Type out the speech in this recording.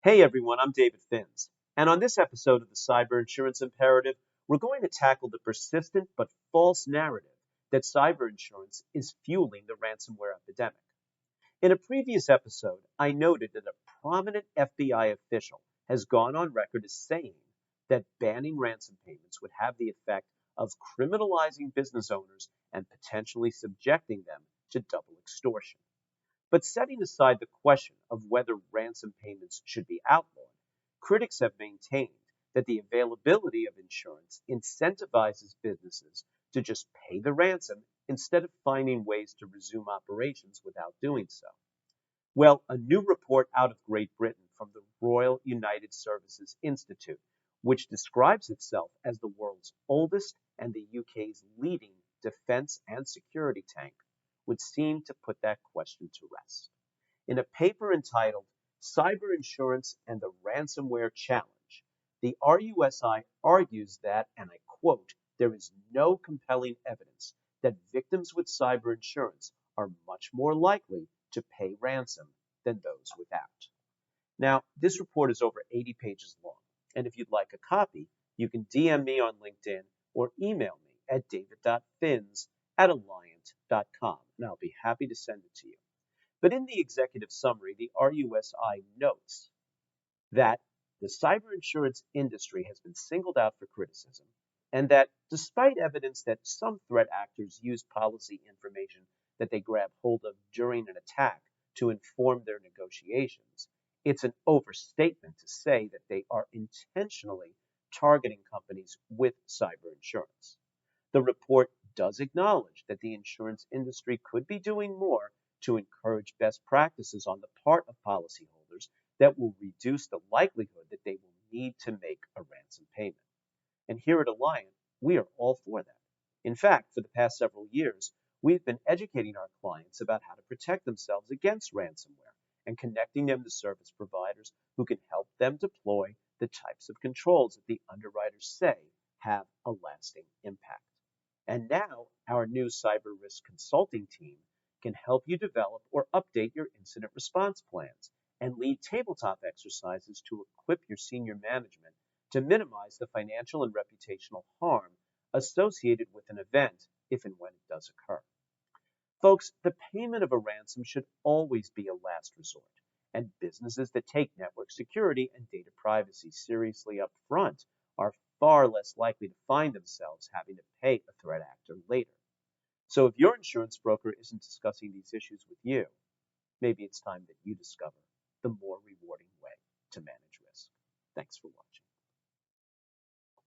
Hey everyone, I'm David Finz, and on this episode of the Cyber Insurance Imperative, we're going to tackle the persistent but false narrative that cyber insurance is fueling the ransomware epidemic. In a previous episode, I noted that a prominent FBI official has gone on record as saying that banning ransom payments would have the effect of criminalizing business owners and potentially subjecting them to double extortion. But setting aside the question of whether ransom payments should be outlawed, critics have maintained that the availability of insurance incentivizes businesses to just pay the ransom instead of finding ways to resume operations without doing so. Well, a new report out of Great Britain from the Royal United Services Institute, which describes itself as the world's oldest and the UK's leading defense and security tank, would seem to put that question to rest. In a paper entitled Cyber Insurance and the Ransomware Challenge, the RUSI argues that, and I quote, there is no compelling evidence that victims with cyber insurance are much more likely to pay ransom than those without. Now, this report is over 80 pages long, and if you'd like a copy, you can DM me on LinkedIn or email me at david.fins@alliant.com, and I'll be happy to send it to you. But in the executive summary, the RUSI notes that the cyber insurance industry has been singled out for criticism, and that despite evidence that some threat actors use policy information that they grab hold of during an attack to inform their negotiations, it's an overstatement to say that they are intentionally targeting companies with cyber insurance. The report does acknowledge that the insurance industry could be doing more to encourage best practices on the part of policyholders that will reduce the likelihood that they will need to make a ransom payment. And here at Alliant, we are all for that. In fact, for the past several years, we've been educating our clients about how to protect themselves against ransomware and connecting them to service providers who can help them deploy the types of controls that the underwriters say have a lasting impact. And now, our new cyber risk consulting team can help you develop or update your incident response plans and lead tabletop exercises to equip your senior management to minimize the financial and reputational harm associated with an event if and when it does occur. Folks, the payment of a ransom should always be a last resort, and businesses that take network security and data privacy seriously up front are far less likely to find themselves having to pay a threat actor later. So if your insurance broker isn't discussing these issues with you, maybe it's time that you discover the more rewarding way to manage risk. Thanks for watching.